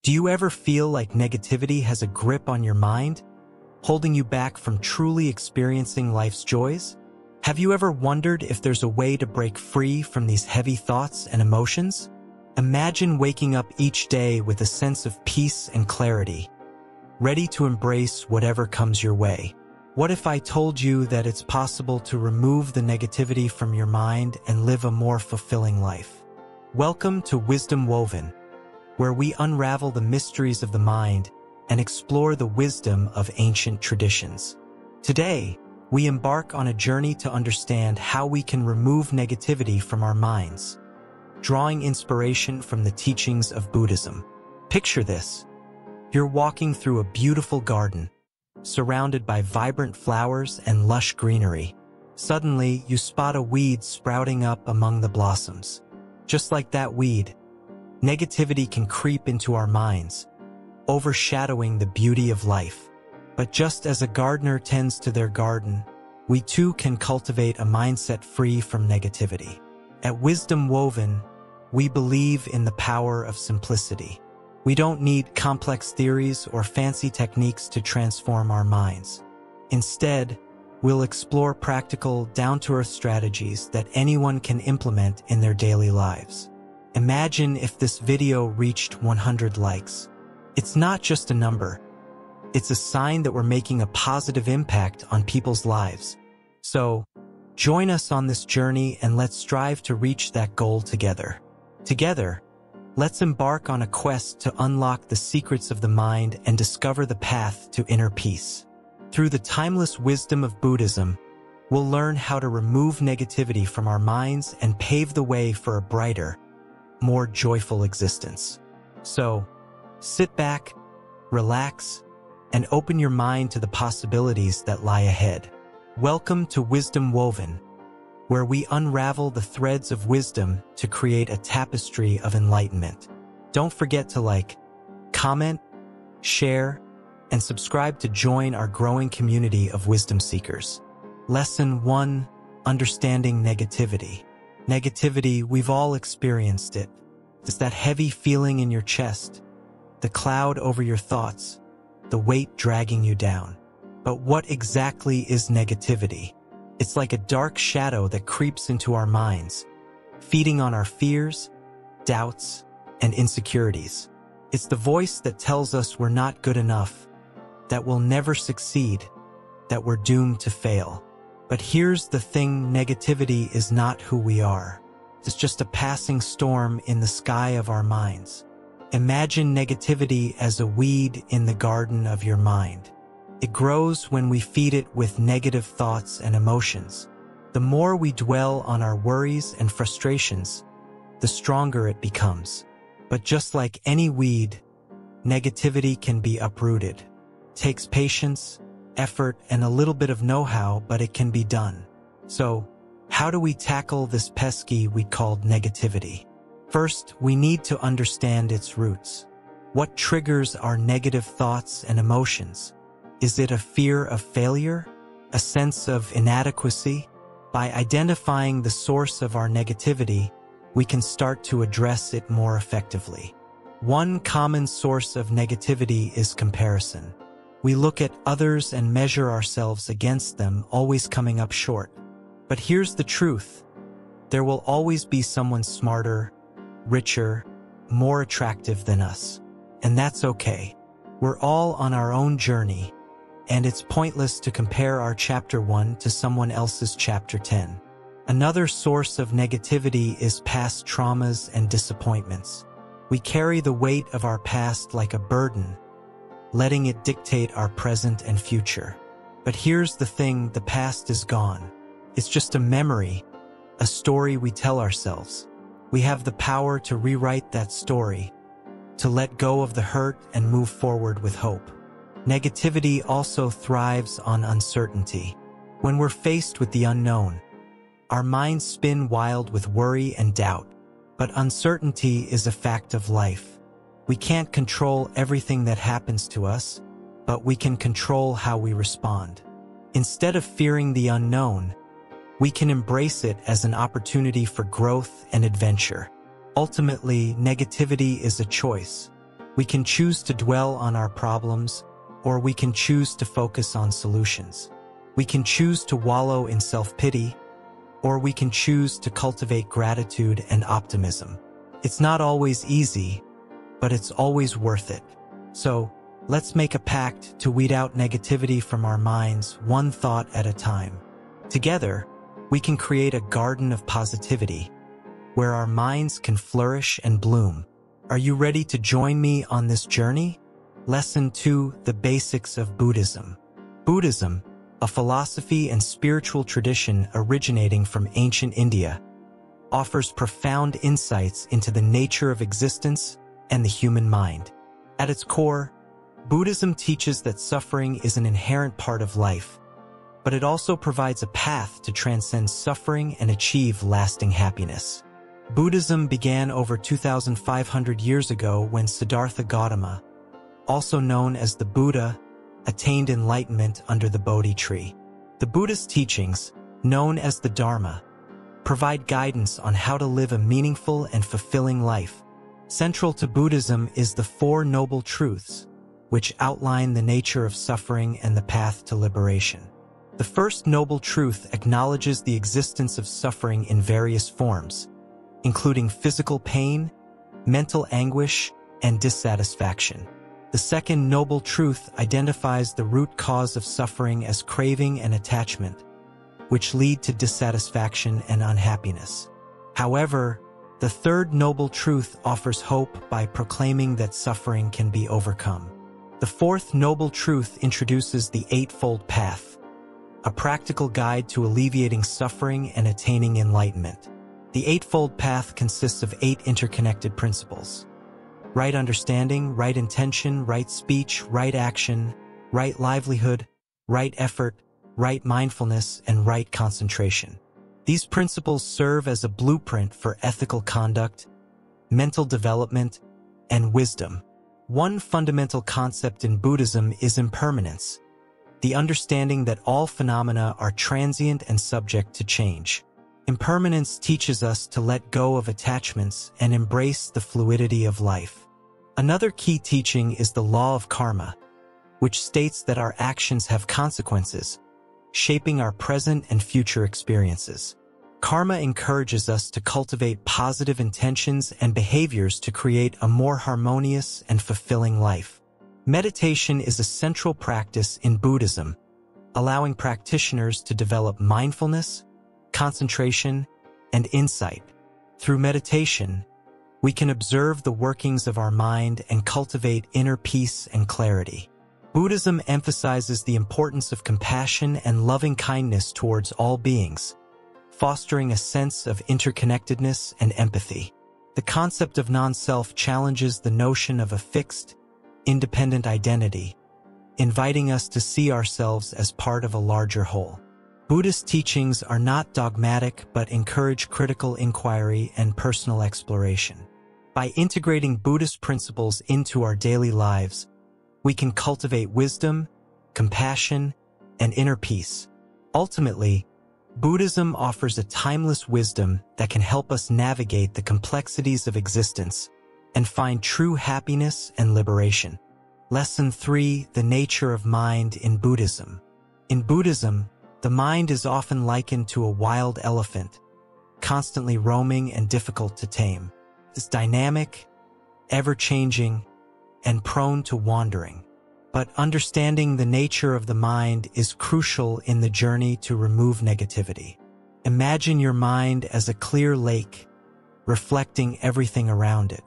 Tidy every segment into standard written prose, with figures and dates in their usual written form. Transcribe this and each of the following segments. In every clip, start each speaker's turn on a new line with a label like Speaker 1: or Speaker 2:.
Speaker 1: Do you ever feel like negativity has a grip on your mind, holding you back from truly experiencing life's joys? Have you ever wondered if there's a way to break free from these heavy thoughts and emotions? Imagine waking up each day with a sense of peace and clarity, ready to embrace whatever comes your way. What if I told you that it's possible to remove the negativity from your mind and live a more fulfilling life? Welcome to Wisdom Woven, where we unravel the mysteries of the mind and explore the wisdom of ancient traditions. Today, we embark on a journey to understand how we can remove negativity from our minds, drawing inspiration from the teachings of Buddhism. Picture this. You're walking through a beautiful garden, surrounded by vibrant flowers and lush greenery. Suddenly, you spot a weed sprouting up among the blossoms. Just like that weed, negativity can creep into our minds, overshadowing the beauty of life. But just as a gardener tends to their garden, we too can cultivate a mindset free from negativity. At Wisdom Woven, we believe in the power of simplicity. We don't need complex theories or fancy techniques to transform our minds. Instead, we'll explore practical, down-to-earth strategies that anyone can implement in their daily lives. Imagine if this video reached 100 likes. It's not just a number. It's a sign that we're making a positive impact on people's lives. So, join us on this journey and let's strive to reach that goal together. Together, let's embark on a quest to unlock the secrets of the mind and discover the path to inner peace. Through the timeless wisdom of Buddhism, we'll learn how to remove negativity from our minds and pave the way for a brighter, more joyful existence. So, sit back, relax, and open your mind to the possibilities that lie ahead. Welcome to Wisdom Woven, where we unravel the threads of wisdom to create a tapestry of enlightenment. Don't forget to like, comment, share, and subscribe to join our growing community of wisdom seekers. Lesson 1: Understanding negativity. Negativity, we've all experienced it. It's that heavy feeling in your chest, the cloud over your thoughts, the weight dragging you down. But what exactly is negativity? It's like a dark shadow that creeps into our minds, feeding on our fears, doubts, and insecurities. It's the voice that tells us we're not good enough, that we'll never succeed, that we're doomed to fail. But here's the thing: negativity is not who we are. It's just a passing storm in the sky of our minds. Imagine negativity as a weed in the garden of your mind. It grows when we feed it with negative thoughts and emotions. The more we dwell on our worries and frustrations, the stronger it becomes. But just like any weed, negativity can be uprooted. It takes patience, effort, and a little bit of know-how, but it can be done. So, how do we tackle this pesky weed called negativity? First, we need to understand its roots. What triggers our negative thoughts and emotions? Is it a fear of failure? A sense of inadequacy? By identifying the source of our negativity, we can start to address it more effectively. One common source of negativity is comparison. We look at others and measure ourselves against them, always coming up short. But here's the truth. There will always be someone smarter, richer, more attractive than us. And that's okay. We're all on our own journey, and it's pointless to compare our chapter 1 to someone else's chapter 10. Another source of negativity is past traumas and disappointments. We carry the weight of our past like a burden, letting it dictate our present and future. But here's the thing: the past is gone. It's just a memory, a story we tell ourselves. We have the power to rewrite that story, to let go of the hurt and move forward with hope. Negativity also thrives on uncertainty. When we're faced with the unknown, our minds spin wild with worry and doubt. But uncertainty is a fact of life. We can't control everything that happens to us, but we can control how we respond. Instead of fearing the unknown, we can embrace it as an opportunity for growth and adventure. Ultimately, negativity is a choice. We can choose to dwell on our problems, or we can choose to focus on solutions. We can choose to wallow in self-pity, or we can choose to cultivate gratitude and optimism. It's not always easy, but it's always worth it. So, let's make a pact to weed out negativity from our minds one thought at a time. Together, we can create a garden of positivity, where our minds can flourish and bloom. Are you ready to join me on this journey? Lesson 2: The Basics of Buddhism. Buddhism, a philosophy and spiritual tradition originating from ancient India, offers profound insights into the nature of existence and the human mind. At its core, Buddhism teaches that suffering is an inherent part of life, but it also provides a path to transcend suffering and achieve lasting happiness. Buddhism began over 2,500 years ago when Siddhartha Gautama, also known as the Buddha, attained enlightenment under the Bodhi tree. The Buddhist teachings, known as the Dharma, provide guidance on how to live a meaningful and fulfilling life. Central to Buddhism is the Four Noble Truths, which outline the nature of suffering and the path to liberation. The first noble truth acknowledges the existence of suffering in various forms, including physical pain, mental anguish, and dissatisfaction. The second noble truth identifies the root cause of suffering as craving and attachment, which lead to dissatisfaction and unhappiness. However, the third noble truth offers hope by proclaiming that suffering can be overcome. The fourth noble truth introduces the Eightfold Path, a practical guide to alleviating suffering and attaining enlightenment. The Eightfold Path consists of 8 interconnected principles: right understanding, right intention, right speech, right action, right livelihood, right effort, right mindfulness, and right concentration. These principles serve as a blueprint for ethical conduct, mental development, and wisdom. One fundamental concept in Buddhism is impermanence, the understanding that all phenomena are transient and subject to change. Impermanence teaches us to let go of attachments and embrace the fluidity of life. Another key teaching is the law of karma, which states that our actions have consequences, shaping our present and future experiences. Karma encourages us to cultivate positive intentions and behaviors to create a more harmonious and fulfilling life. Meditation is a central practice in Buddhism, allowing practitioners to develop mindfulness, concentration, and insight. Through meditation, we can observe the workings of our mind and cultivate inner peace and clarity. Buddhism emphasizes the importance of compassion and loving-kindness towards all beings, fostering a sense of interconnectedness and empathy. The concept of non-self challenges the notion of a fixed, independent identity, inviting us to see ourselves as part of a larger whole. Buddhist teachings are not dogmatic but encourage critical inquiry and personal exploration. By integrating Buddhist principles into our daily lives, we can cultivate wisdom, compassion, and inner peace. Ultimately, Buddhism offers a timeless wisdom that can help us navigate the complexities of existence and find true happiness and liberation. Lesson 3: The Nature of Mind in Buddhism. In Buddhism, the mind is often likened to a wild elephant, constantly roaming and difficult to tame. It's dynamic, ever-changing, and prone to wandering. But understanding the nature of the mind is crucial in the journey to remove negativity. Imagine your mind as a clear lake, reflecting everything around it.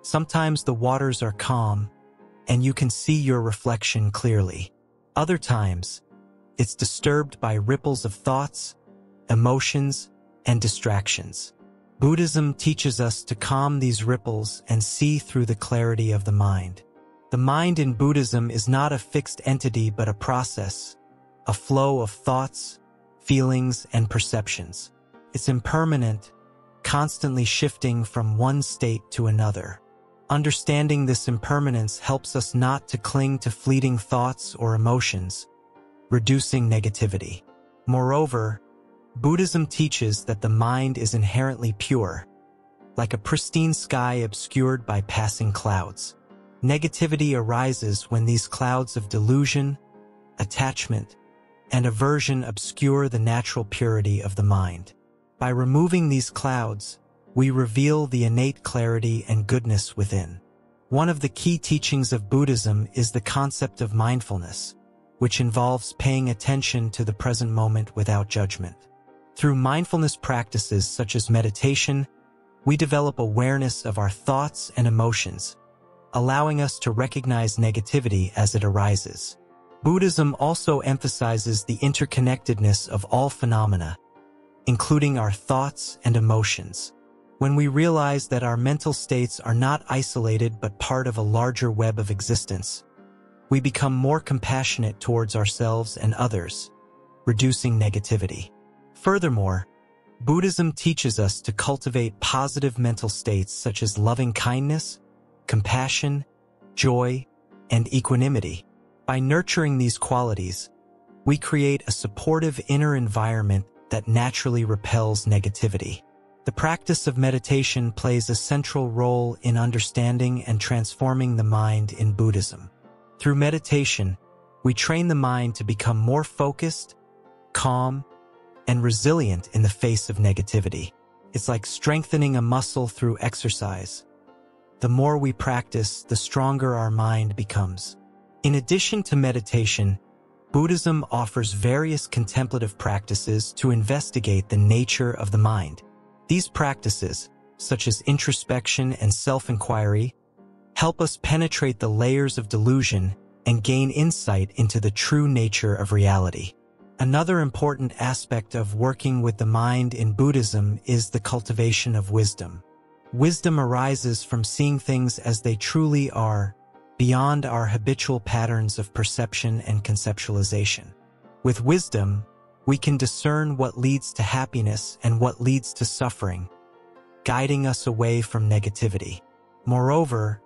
Speaker 1: Sometimes the waters are calm, and you can see your reflection clearly. Other times, it's disturbed by ripples of thoughts, emotions, and distractions. Buddhism teaches us to calm these ripples and see through the clarity of the mind. The mind in Buddhism is not a fixed entity but a process, a flow of thoughts, feelings, and perceptions. It's impermanent, constantly shifting from one state to another. Understanding this impermanence helps us not to cling to fleeting thoughts or emotions, reducing negativity. Moreover, Buddhism teaches that the mind is inherently pure, like a pristine sky obscured by passing clouds. Negativity arises when these clouds of delusion, attachment, and aversion obscure the natural purity of the mind. By removing these clouds, we reveal the innate clarity and goodness within. One of the key teachings of Buddhism is the concept of mindfulness, which involves paying attention to the present moment without judgment. Through mindfulness practices such as meditation, we develop awareness of our thoughts and emotions, allowing us to recognize negativity as it arises. Buddhism also emphasizes the interconnectedness of all phenomena, including our thoughts and emotions. When we realize that our mental states are not isolated but part of a larger web of existence, we become more compassionate towards ourselves and others, reducing negativity. Furthermore, Buddhism teaches us to cultivate positive mental states such as loving-kindness, compassion, joy, and equanimity. By nurturing these qualities, we create a supportive inner environment that naturally repels negativity. The practice of meditation plays a central role in understanding and transforming the mind in Buddhism. Through meditation, we train the mind to become more focused, calm, and resilient in the face of negativity. It's like strengthening a muscle through exercise. The more we practice, the stronger our mind becomes. In addition to meditation, Buddhism offers various contemplative practices to investigate the nature of the mind. These practices, such as introspection and self-inquiry, help us penetrate the layers of delusion and gain insight into the true nature of reality. Another important aspect of working with the mind in Buddhism is the cultivation of wisdom. Wisdom arises from seeing things as they truly are, beyond our habitual patterns of perception and conceptualization. With wisdom, we can discern what leads to happiness and what leads to suffering, guiding us away from negativity. Moreover,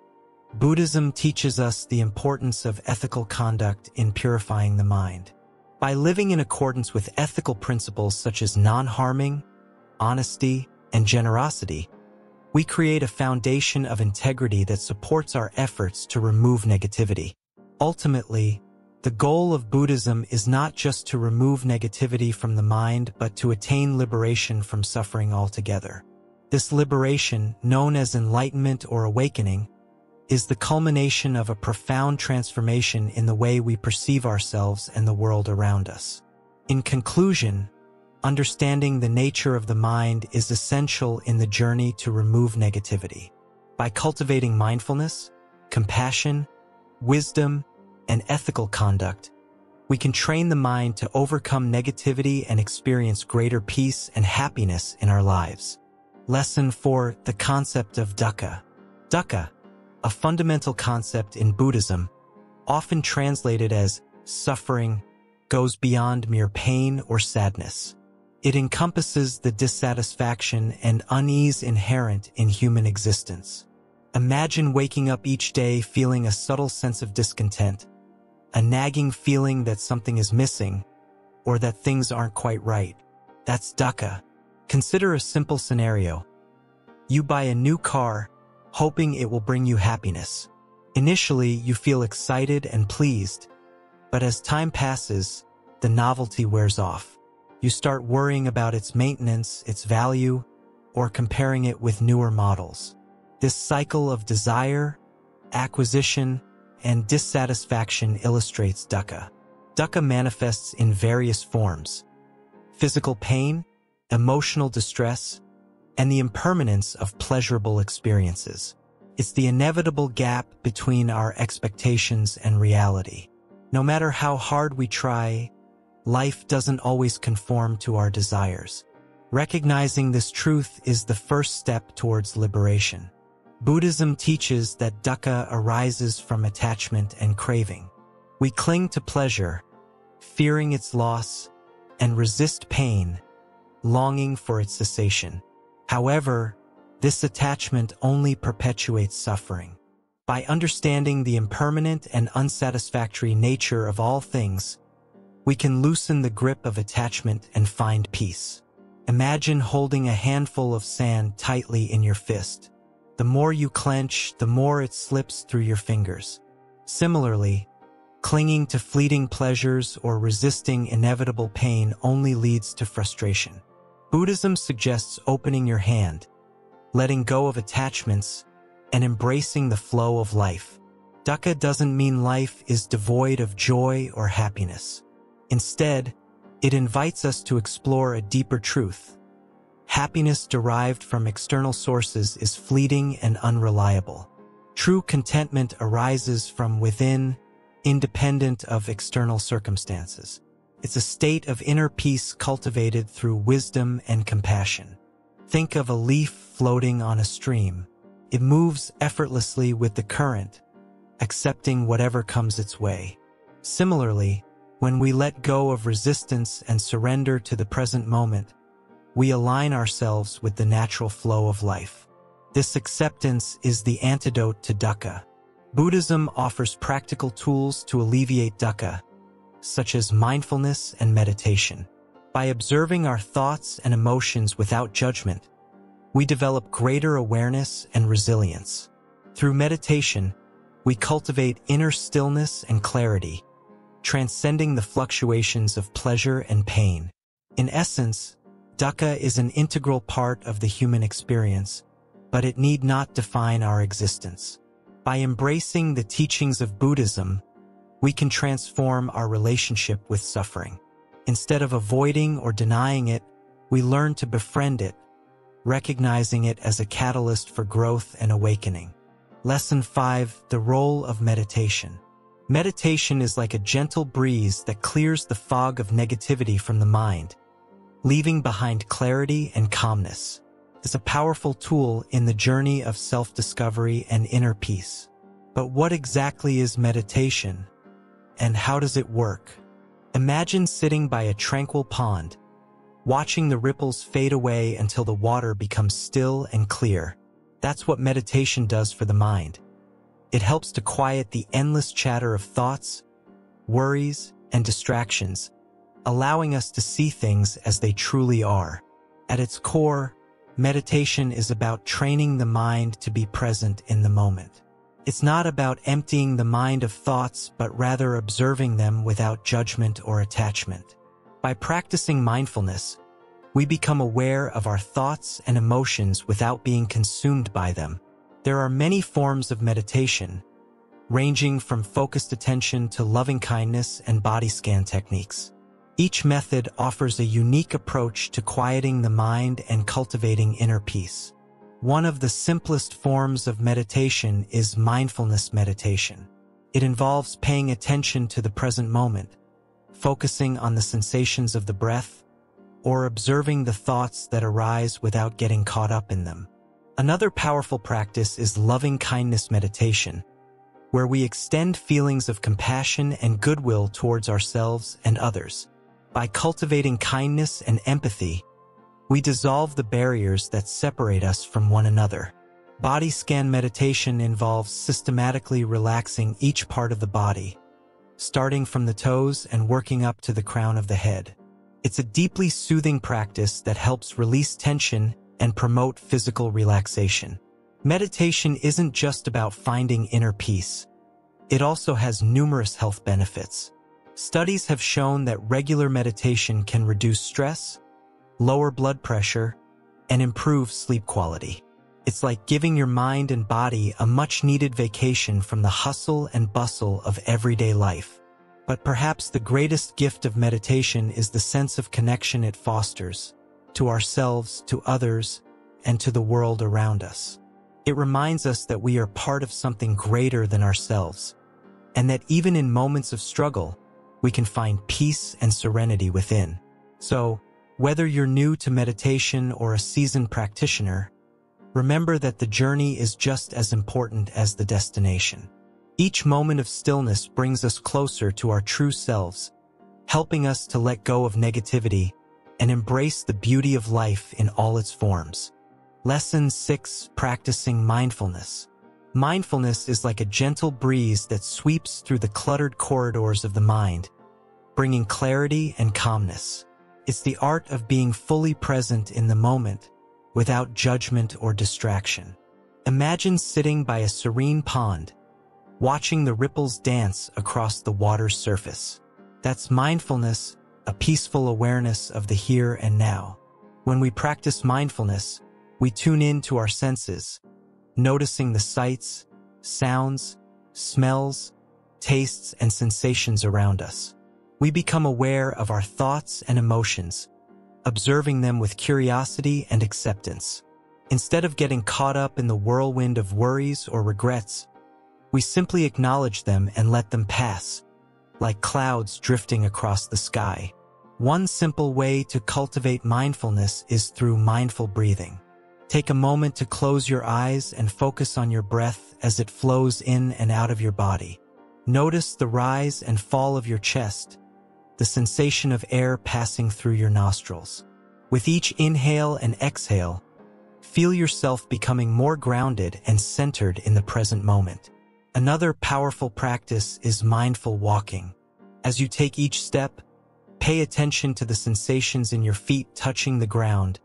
Speaker 1: Buddhism teaches us the importance of ethical conduct in purifying the mind. By living in accordance with ethical principles such as non-harming, honesty, and generosity, we create a foundation of integrity that supports our efforts to remove negativity. Ultimately, the goal of Buddhism is not just to remove negativity from the mind, but to attain liberation from suffering altogether. This liberation, known as enlightenment or awakening, is the culmination of a profound transformation in the way we perceive ourselves and the world around us. In conclusion, understanding the nature of the mind is essential in the journey to remove negativity. By cultivating mindfulness, compassion, wisdom, and ethical conduct, we can train the mind to overcome negativity and experience greater peace and happiness in our lives. Lesson 4: The Concept of Dukkha. Dukkha, a fundamental concept in Buddhism, often translated as suffering, goes beyond mere pain or sadness. It encompasses the dissatisfaction and unease inherent in human existence. Imagine waking up each day feeling a subtle sense of discontent, a nagging feeling that something is missing, or that things aren't quite right. That's dukkha. Consider a simple scenario. You buy a new car, hoping it will bring you happiness. Initially, you feel excited and pleased, but as time passes, the novelty wears off. You start worrying about its maintenance, its value, or comparing it with newer models. This cycle of desire, acquisition, and dissatisfaction illustrates dukkha. Dukkha manifests in various forms: physical pain, emotional distress, and the impermanence of pleasurable experiences. It's the inevitable gap between our expectations and reality. No matter how hard we try, life doesn't always conform to our desires. Recognizing this truth is the first step towards liberation. Buddhism teaches that dukkha arises from attachment and craving. We cling to pleasure, fearing its loss, and resist pain, longing for its cessation. However, this attachment only perpetuates suffering. By understanding the impermanent and unsatisfactory nature of all things, we can loosen the grip of attachment and find peace. Imagine holding a handful of sand tightly in your fist. The more you clench, the more it slips through your fingers. Similarly, clinging to fleeting pleasures or resisting inevitable pain only leads to frustration. Buddhism suggests opening your hand, letting go of attachments, and embracing the flow of life. Dukkha doesn't mean life is devoid of joy or happiness. Instead, it invites us to explore a deeper truth. Happiness derived from external sources is fleeting and unreliable. True contentment arises from within, independent of external circumstances. It's a state of inner peace cultivated through wisdom and compassion. Think of a leaf floating on a stream. It moves effortlessly with the current, accepting whatever comes its way. Similarly, when we let go of resistance and surrender to the present moment, we align ourselves with the natural flow of life. This acceptance is the antidote to dukkha. Buddhism offers practical tools to alleviate dukkha, such as mindfulness and meditation. By observing our thoughts and emotions without judgment, we develop greater awareness and resilience. Through meditation, we cultivate inner stillness and clarity, transcending the fluctuations of pleasure and pain. In essence, dukkha is an integral part of the human experience, but it need not define our existence. By embracing the teachings of Buddhism, we can transform our relationship with suffering. Instead of avoiding or denying it, we learn to befriend it, recognizing it as a catalyst for growth and awakening. Lesson 5: The role of meditation. Meditation is like a gentle breeze that clears the fog of negativity from the mind, leaving behind clarity and calmness. It's a powerful tool in the journey of self-discovery and inner peace. But what exactly is meditation, and how does it work? Imagine sitting by a tranquil pond, watching the ripples fade away until the water becomes still and clear. That's what meditation does for the mind. It helps to quiet the endless chatter of thoughts, worries, and distractions, allowing us to see things as they truly are. At its core, meditation is about training the mind to be present in the moment. It's not about emptying the mind of thoughts, but rather observing them without judgment or attachment. By practicing mindfulness, we become aware of our thoughts and emotions without being consumed by them. There are many forms of meditation, ranging from focused attention to loving-kindness and body scan techniques. Each method offers a unique approach to quieting the mind and cultivating inner peace. One of the simplest forms of meditation is mindfulness meditation. It involves paying attention to the present moment, focusing on the sensations of the breath, or observing the thoughts that arise without getting caught up in them. Another powerful practice is loving-kindness meditation, where we extend feelings of compassion and goodwill towards ourselves and others. By cultivating kindness and empathy, we dissolve the barriers that separate us from one another. Body scan meditation involves systematically relaxing each part of the body, starting from the toes and working up to the crown of the head. It's a deeply soothing practice that helps release tension and promote physical relaxation. Meditation isn't just about finding inner peace. It also has numerous health benefits. Studies have shown that regular meditation can reduce stress, lower blood pressure, and improve sleep quality. It's like giving your mind and body a much-needed vacation from the hustle and bustle of everyday life. But perhaps the greatest gift of meditation is the sense of connection it fosters, to ourselves, to others, and to the world around us. It reminds us that we are part of something greater than ourselves, and that even in moments of struggle, we can find peace and serenity within. So, whether you're new to meditation or a seasoned practitioner, remember that the journey is just as important as the destination. Each moment of stillness brings us closer to our true selves, helping us to let go of negativity and embrace the beauty of life in all its forms. Lesson 6: Practicing Mindfulness. Mindfulness is like a gentle breeze that sweeps through the cluttered corridors of the mind, bringing clarity and calmness. It's the art of being fully present in the moment, without judgment or distraction. Imagine sitting by a serene pond, watching the ripples dance across the water's surface. That's mindfulness, a peaceful awareness of the here and now. When we practice mindfulness, we tune in to our senses, noticing the sights, sounds, smells, tastes, and sensations around us. We become aware of our thoughts and emotions, observing them with curiosity and acceptance. Instead of getting caught up in the whirlwind of worries or regrets, we simply acknowledge them and let them pass, like clouds drifting across the sky. One simple way to cultivate mindfulness is through mindful breathing. Take a moment to close your eyes and focus on your breath as it flows in and out of your body. Notice the rise and fall of your chest, the sensation of air passing through your nostrils. With each inhale and exhale, feel yourself becoming more grounded and centered in the present moment. Another powerful practice is mindful walking. As you take each step, pay attention to the sensations in your feet touching the ground,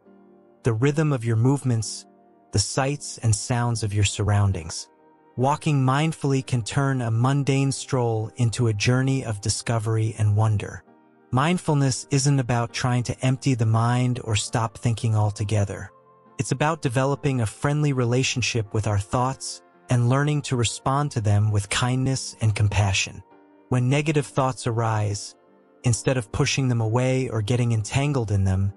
Speaker 1: the rhythm of your movements, the sights and sounds of your surroundings. Walking mindfully can turn a mundane stroll into a journey of discovery and wonder. Mindfulness isn't about trying to empty the mind or stop thinking altogether. It's about developing a friendly relationship with our thoughts and learning to respond to them with kindness and compassion. When negative thoughts arise, instead of pushing them away or getting entangled in them,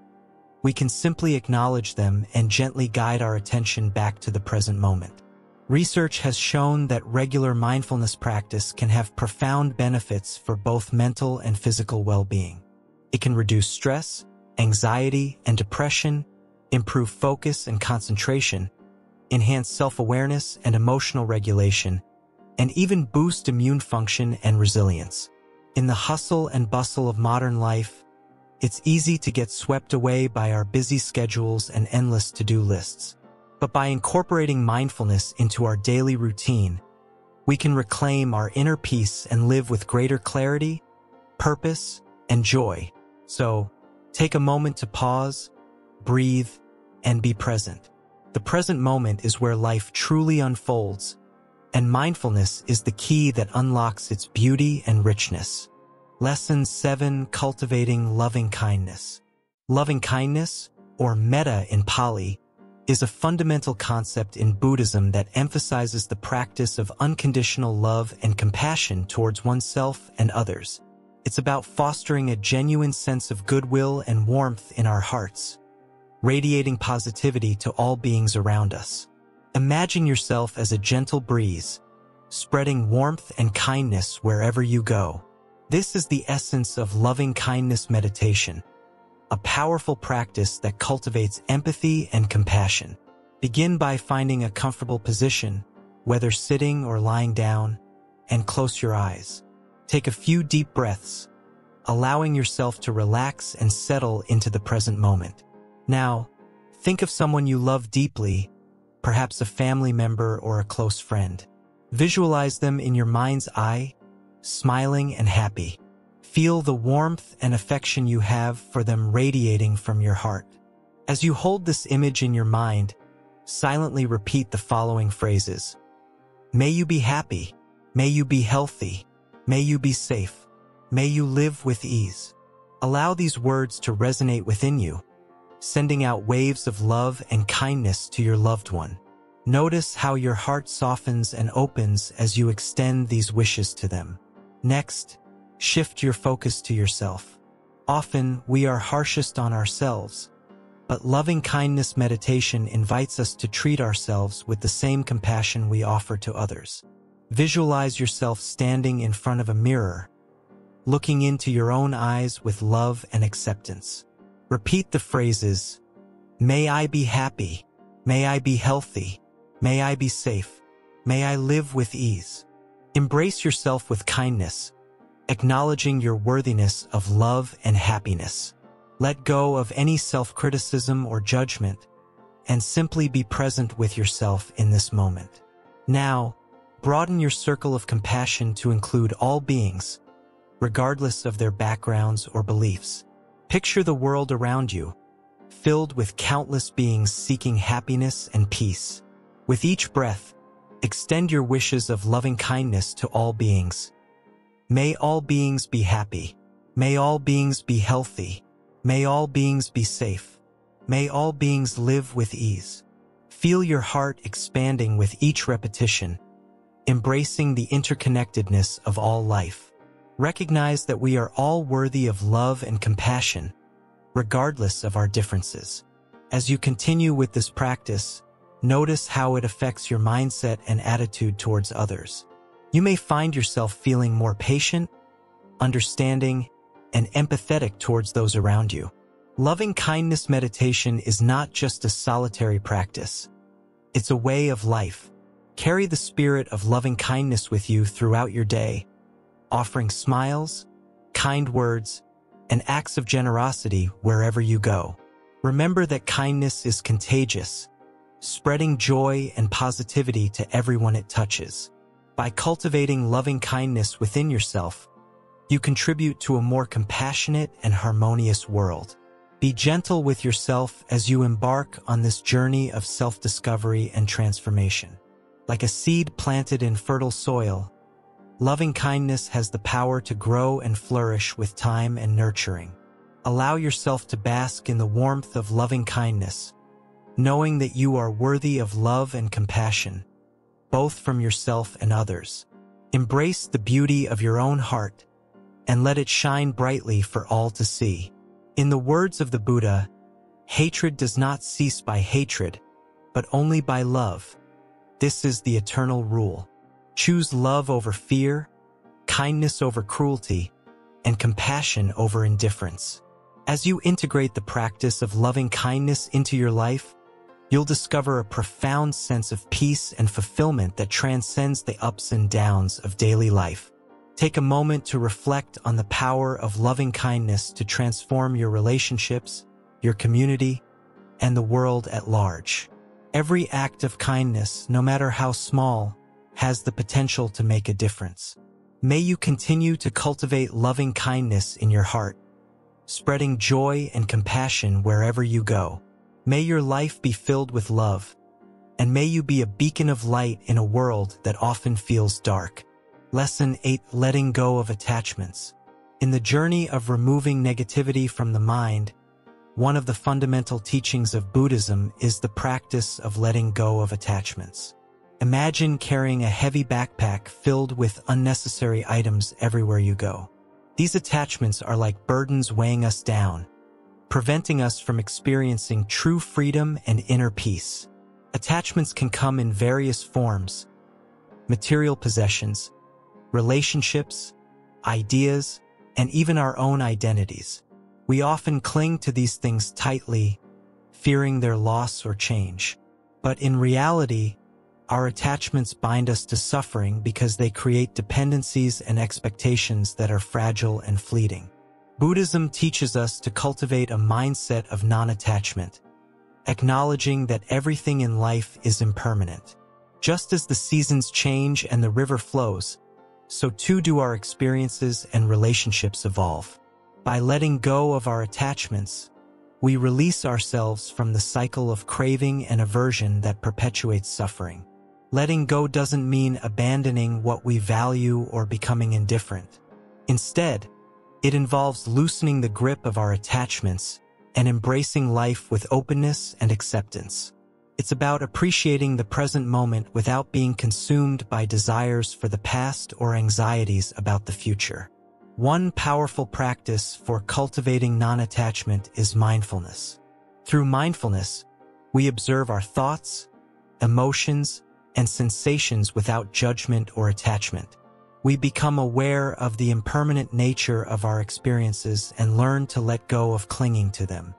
Speaker 1: we can simply acknowledge them and gently guide our attention back to the present moment. Research has shown that regular mindfulness practice can have profound benefits for both mental and physical well-being. It can reduce stress, anxiety, and depression, improve focus and concentration, enhance self-awareness and emotional regulation, and even boost immune function and resilience. In the hustle and bustle of modern life, it's easy to get swept away by our busy schedules and endless to-do lists. But by incorporating mindfulness into our daily routine, we can reclaim our inner peace and live with greater clarity, purpose, and joy. So, take a moment to pause, breathe, and be present. The present moment is where life truly unfolds, and mindfulness is the key that unlocks its beauty and richness. Lesson 7: Cultivating Loving-Kindness. Loving-kindness, or metta in Pali, is a fundamental concept in Buddhism that emphasizes the practice of unconditional love and compassion towards oneself and others. It's about fostering a genuine sense of goodwill and warmth in our hearts, radiating positivity to all beings around us. Imagine yourself as a gentle breeze, spreading warmth and kindness wherever you go. This is the essence of loving-kindness meditation, a powerful practice that cultivates empathy and compassion. Begin by finding a comfortable position, whether sitting or lying down, and close your eyes. Take a few deep breaths, allowing yourself to relax and settle into the present moment. Now, think of someone you love deeply, perhaps a family member or a close friend. Visualize them in your mind's eye, smiling and happy. Feel the warmth and affection you have for them radiating from your heart. As you hold this image in your mind, silently repeat the following phrases. May you be happy. May you be healthy. May you be safe. May you live with ease. Allow these words to resonate within you, sending out waves of love and kindness to your loved one. Notice how your heart softens and opens as you extend these wishes to them. Next, shift your focus to yourself. Often, we are harshest on ourselves, but loving-kindness meditation invites us to treat ourselves with the same compassion we offer to others. Visualize yourself standing in front of a mirror, looking into your own eyes with love and acceptance. Repeat the phrases, "May I be happy. May I be healthy. May I be safe. May I live with ease." Embrace yourself with kindness, acknowledging your worthiness of love and happiness. Let go of any self-criticism or judgment, and simply be present with yourself in this moment. Now, broaden your circle of compassion to include all beings, regardless of their backgrounds or beliefs. Picture the world around you, filled with countless beings seeking happiness and peace. With each breath, extend your wishes of loving-kindness to all beings. May all beings be happy. May all beings be healthy. May all beings be safe. May all beings live with ease. Feel your heart expanding with each repetition, embracing the interconnectedness of all life. Recognize that we are all worthy of love and compassion, regardless of our differences. As you continue with this practice, notice how it affects your mindset and attitude towards others. You may find yourself feeling more patient, understanding, and empathetic towards those around you. Loving-kindness meditation is not just a solitary practice. It's a way of life. Carry the spirit of loving-kindness with you throughout your day, offering smiles, kind words, and acts of generosity wherever you go. Remember that kindness is contagious, spreading joy and positivity to everyone it touches. By cultivating loving-kindness within yourself, you contribute to a more compassionate and harmonious world. Be gentle with yourself as you embark on this journey of self-discovery and transformation. Like a seed planted in fertile soil, loving-kindness has the power to grow and flourish with time and nurturing. Allow yourself to bask in the warmth of loving-kindness, knowing that you are worthy of love and compassion, both from yourself and others. Embrace the beauty of your own heart and let it shine brightly for all to see. In the words of the Buddha, hatred does not cease by hatred, but only by love. This is the eternal rule. Choose love over fear, kindness over cruelty, and compassion over indifference. As you integrate the practice of loving kindness into your life, you'll discover a profound sense of peace and fulfillment that transcends the ups and downs of daily life. Take a moment to reflect on the power of loving kindness to transform your relationships, your community, and the world at large. Every act of kindness, no matter how small, has the potential to make a difference. May you continue to cultivate loving kindness in your heart, spreading joy and compassion wherever you go. May your life be filled with love, and may you be a beacon of light in a world that often feels dark. Lesson 8: Letting Go of Attachments. In the journey of removing negativity from the mind, one of the fundamental teachings of Buddhism is the practice of letting go of attachments. Imagine carrying a heavy backpack filled with unnecessary items everywhere you go. These attachments are like burdens weighing us down, preventing us from experiencing true freedom and inner peace. Attachments can come in various forms: material possessions, relationships, ideas, and even our own identities. We often cling to these things tightly, fearing their loss or change. But in reality, our attachments bind us to suffering because they create dependencies and expectations that are fragile and fleeting. Buddhism teaches us to cultivate a mindset of non-attachment, acknowledging that everything in life is impermanent. Just as the seasons change and the river flows, so too do our experiences and relationships evolve. By letting go of our attachments, we release ourselves from the cycle of craving and aversion that perpetuates suffering. Letting go doesn't mean abandoning what we value or becoming indifferent. Instead, it involves loosening the grip of our attachments and embracing life with openness and acceptance. It's about appreciating the present moment without being consumed by desires for the past or anxieties about the future. One powerful practice for cultivating non-attachment is mindfulness. Through mindfulness, we observe our thoughts, emotions, and sensations without judgment or attachment. We become aware of the impermanent nature of our experiences and learn to let go of clinging to them.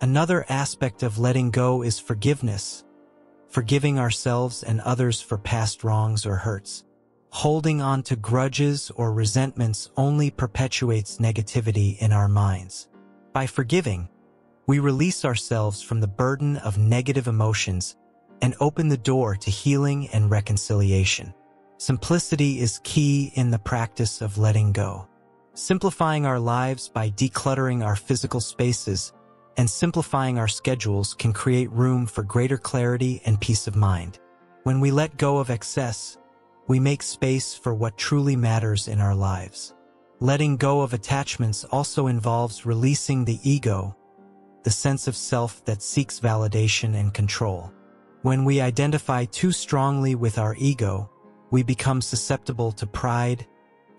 Speaker 1: Another aspect of letting go is forgiveness, forgiving ourselves and others for past wrongs or hurts. Holding on to grudges or resentments only perpetuates negativity in our minds. By forgiving, we release ourselves from the burden of negative emotions and open the door to healing and reconciliation. Simplicity is key in the practice of letting go. Simplifying our lives by decluttering our physical spaces and simplifying our schedules can create room for greater clarity and peace of mind. When we let go of excess, we make space for what truly matters in our lives. Letting go of attachments also involves releasing the ego, the sense of self that seeks validation and control. When we identify too strongly with our ego, we become susceptible to pride,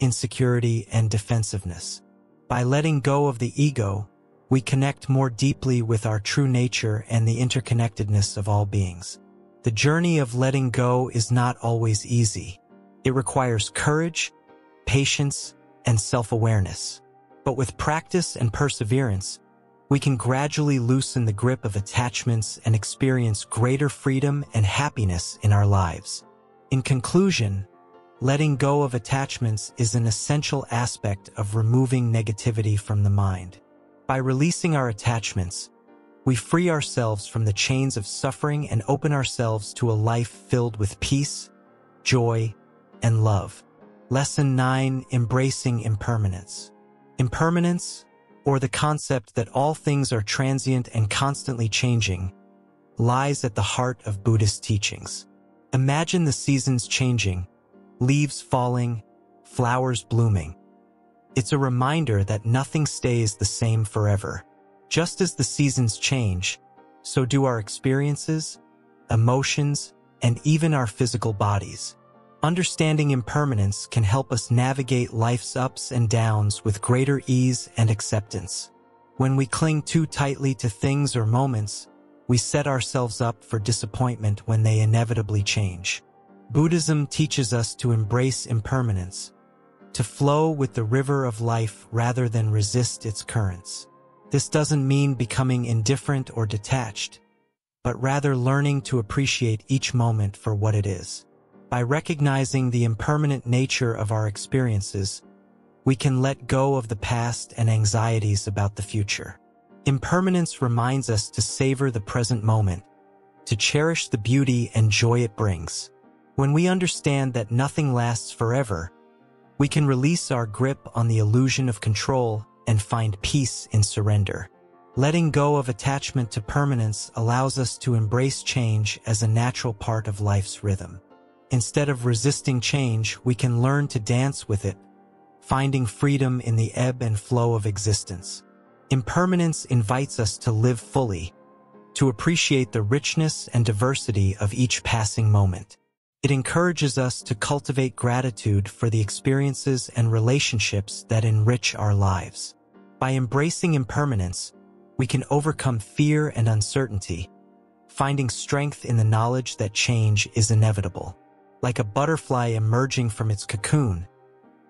Speaker 1: insecurity, and defensiveness. By letting go of the ego, we connect more deeply with our true nature and the interconnectedness of all beings. The journey of letting go is not always easy. It requires courage, patience, and self-awareness. But with practice and perseverance, we can gradually loosen the grip of attachments and experience greater freedom and happiness in our lives. In conclusion, letting go of attachments is an essential aspect of removing negativity from the mind. By releasing our attachments, we free ourselves from the chains of suffering and open ourselves to a life filled with peace, joy, and love. Lesson 9: Embracing Impermanence. Impermanence, or the concept that all things are transient and constantly changing, lies at the heart of Buddhist teachings. Imagine the seasons changing, leaves falling, flowers blooming. It's a reminder that nothing stays the same forever. Just as the seasons change, so do our experiences, emotions, and even our physical bodies. Understanding impermanence can help us navigate life's ups and downs with greater ease and acceptance. When we cling too tightly to things or moments, we set ourselves up for disappointment when they inevitably change. Buddhism teaches us to embrace impermanence, to flow with the river of life rather than resist its currents. This doesn't mean becoming indifferent or detached, but rather learning to appreciate each moment for what it is. By recognizing the impermanent nature of our experiences, we can let go of the past and anxieties about the future. Impermanence reminds us to savor the present moment, to cherish the beauty and joy it brings. When we understand that nothing lasts forever, we can release our grip on the illusion of control and find peace in surrender. Letting go of attachment to permanence allows us to embrace change as a natural part of life's rhythm. Instead of resisting change, we can learn to dance with it, finding freedom in the ebb and flow of existence. Impermanence invites us to live fully, to appreciate the richness and diversity of each passing moment. It encourages us to cultivate gratitude for the experiences and relationships that enrich our lives. By embracing impermanence, we can overcome fear and uncertainty, finding strength in the knowledge that change is inevitable. Like a butterfly emerging from its cocoon,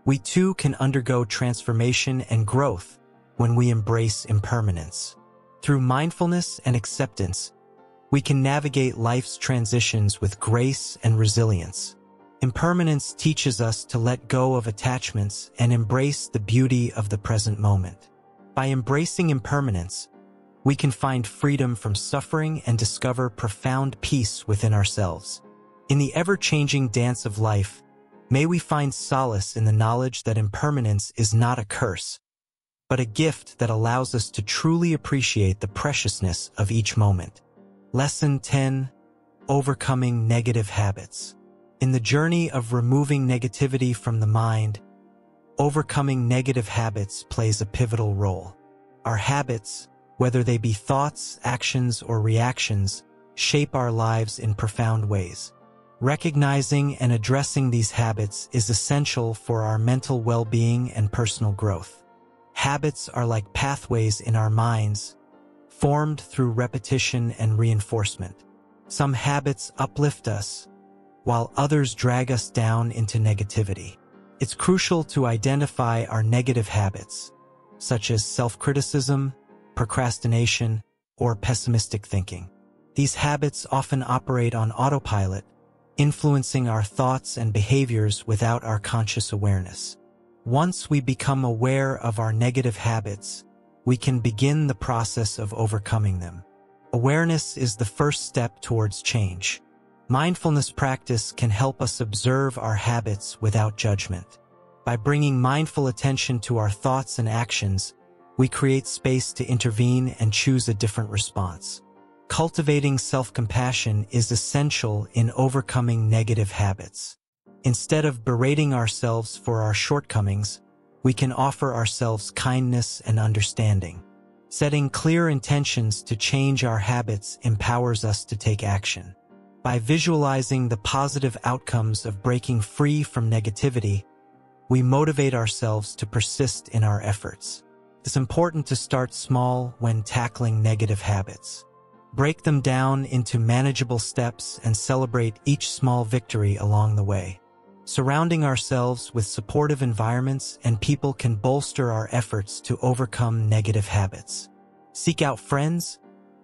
Speaker 1: we too can undergo transformation and growth when we embrace impermanence. Through mindfulness and acceptance, we can navigate life's transitions with grace and resilience. Impermanence teaches us to let go of attachments and embrace the beauty of the present moment. By embracing impermanence, we can find freedom from suffering and discover profound peace within ourselves. In the ever-changing dance of life, may we find solace in the knowledge that impermanence is not a curse, but a gift that allows us to truly appreciate the preciousness of each moment. Lesson 10: Overcoming Negative Habits. In the journey of removing negativity from the mind, overcoming negative habits plays a pivotal role. Our habits, whether they be thoughts, actions, or reactions, shape our lives in profound ways. Recognizing and addressing these habits is essential for our mental well-being and personal growth. Habits are like pathways in our minds, formed through repetition and reinforcement. Some habits uplift us, while others drag us down into negativity. It's crucial to identify our negative habits, such as self-criticism, procrastination, or pessimistic thinking. These habits often operate on autopilot, influencing our thoughts and behaviors without our conscious awareness. Once we become aware of our negative habits, we can begin the process of overcoming them. Awareness is the first step towards change. Mindfulness practice can help us observe our habits without judgment. By bringing mindful attention to our thoughts and actions, we create space to intervene and choose a different response. Cultivating self-compassion is essential in overcoming negative habits. Instead of berating ourselves for our shortcomings, we can offer ourselves kindness and understanding. Setting clear intentions to change our habits empowers us to take action. By visualizing the positive outcomes of breaking free from negativity, we motivate ourselves to persist in our efforts. It's important to start small when tackling negative habits. Break them down into manageable steps and celebrate each small victory along the way. Surrounding ourselves with supportive environments and people can bolster our efforts to overcome negative habits. Seek out friends,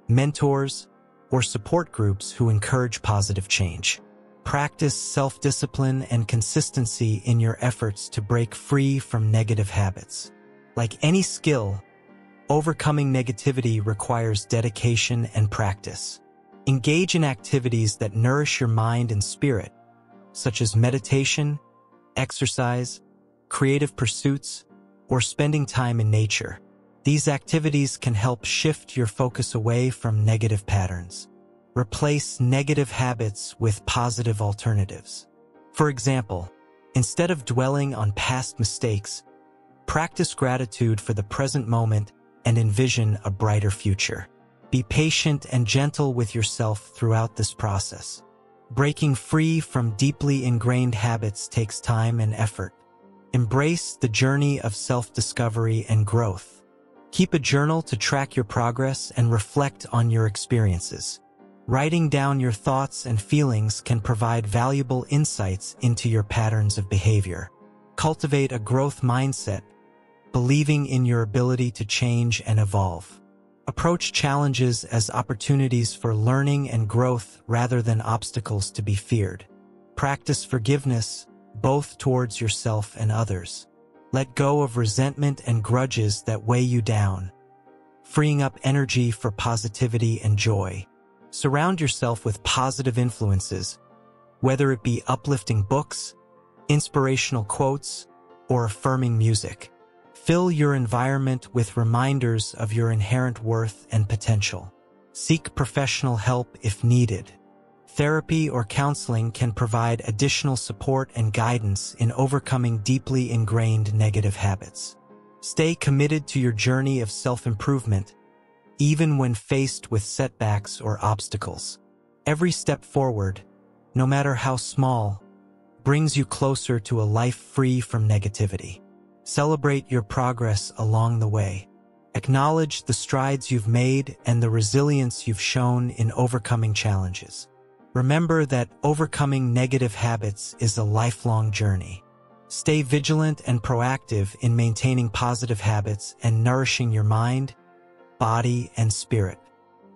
Speaker 1: mentors, or support groups who encourage positive change. Practice self-discipline and consistency in your efforts to break free from negative habits. Like any skill, overcoming negativity requires dedication and practice. Engage in activities that nourish your mind and spirit, such as meditation, exercise, creative pursuits, or spending time in nature. These activities can help shift your focus away from negative patterns. Replace negative habits with positive alternatives. For example, instead of dwelling on past mistakes, practice gratitude for the present moment and envision a brighter future. Be patient and gentle with yourself throughout this process. Breaking free from deeply ingrained habits takes time and effort. Embrace the journey of self-discovery and growth. Keep a journal to track your progress and reflect on your experiences. Writing down your thoughts and feelings can provide valuable insights into your patterns of behavior. Cultivate a growth mindset, believing in your ability to change and evolve. Approach challenges as opportunities for learning and growth rather than obstacles to be feared. Practice forgiveness, both towards yourself and others. Let go of resentment and grudges that weigh you down, freeing up energy for positivity and joy. Surround yourself with positive influences, whether it be uplifting books, inspirational quotes, or affirming music. Fill your environment with reminders of your inherent worth and potential. Seek professional help if needed. Therapy or counseling can provide additional support and guidance in overcoming deeply ingrained negative habits. Stay committed to your journey of self-improvement, even when faced with setbacks or obstacles. Every step forward, no matter how small, brings you closer to a life free from negativity. Celebrate your progress along the way. Acknowledge the strides you've made and the resilience you've shown in overcoming challenges. Remember that overcoming negative habits is a lifelong journey. Stay vigilant and proactive in maintaining positive habits and nourishing your mind, body, and spirit.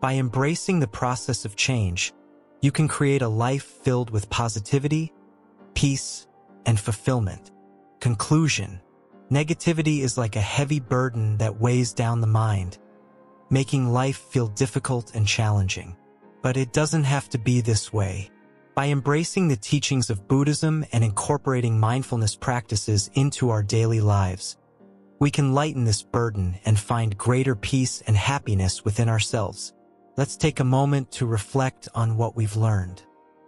Speaker 1: By embracing the process of change, you can create a life filled with positivity, peace, and fulfillment. Conclusion: negativity is like a heavy burden that weighs down the mind, making life feel difficult and challenging. But it doesn't have to be this way. By embracing the teachings of Buddhism and incorporating mindfulness practices into our daily lives, we can lighten this burden and find greater peace and happiness within ourselves. Let's take a moment to reflect on what we've learned.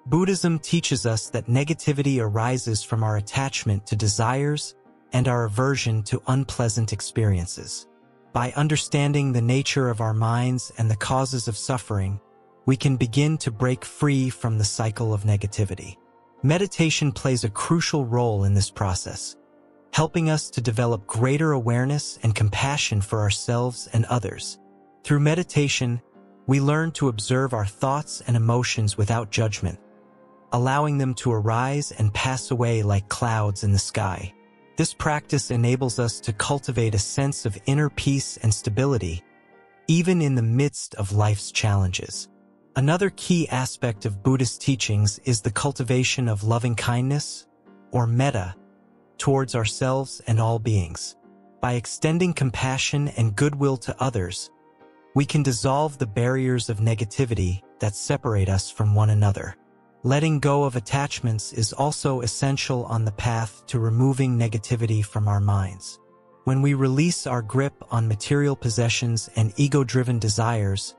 Speaker 1: Buddhism teaches us that negativity arises from our attachment to desires and our aversion to unpleasant experiences. By understanding the nature of our minds and the causes of suffering, we can begin to break free from the cycle of negativity. Meditation plays a crucial role in this process, helping us to develop greater awareness and compassion for ourselves and others. Through meditation, we learn to observe our thoughts and emotions without judgment, allowing them to arise and pass away like clouds in the sky. This practice enables us to cultivate a sense of inner peace and stability, even in the midst of life's challenges. Another key aspect of Buddhist teachings is the cultivation of loving-kindness, or metta, towards ourselves and all beings. By extending compassion and goodwill to others, we can dissolve the barriers of negativity that separate us from one another. Letting go of attachments is also essential on the path to removing negativity from our minds. When we release our grip on material possessions and ego-driven desires,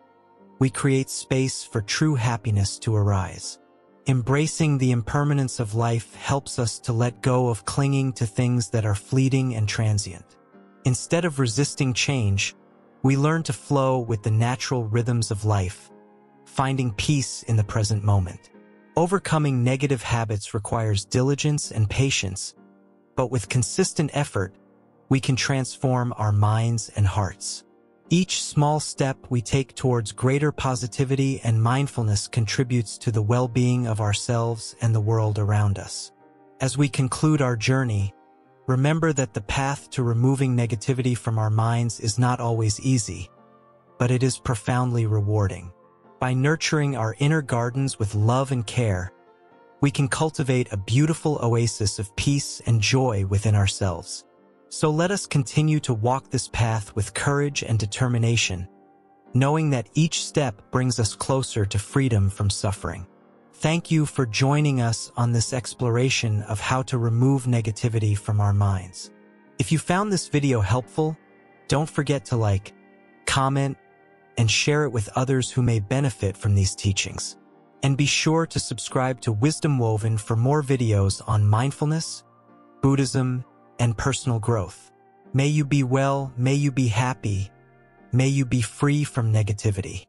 Speaker 1: we create space for true happiness to arise. Embracing the impermanence of life helps us to let go of clinging to things that are fleeting and transient. Instead of resisting change, we learn to flow with the natural rhythms of life, finding peace in the present moment. Overcoming negative habits requires diligence and patience, but with consistent effort, we can transform our minds and hearts. Each small step we take towards greater positivity and mindfulness contributes to the well-being of ourselves and the world around us. As we conclude our journey, remember that the path to removing negativity from our minds is not always easy, but it is profoundly rewarding. By nurturing our inner gardens with love and care, we can cultivate a beautiful oasis of peace and joy within ourselves. So let us continue to walk this path with courage and determination, knowing that each step brings us closer to freedom from suffering. Thank you for joining us on this exploration of how to remove negativity from our minds. If you found this video helpful, don't forget to like, comment, and share it with others who may benefit from these teachings. And be sure to subscribe to Wisdom Woven for more videos on mindfulness, Buddhism, and personal growth. May you be well, may you be happy, may you be free from negativity.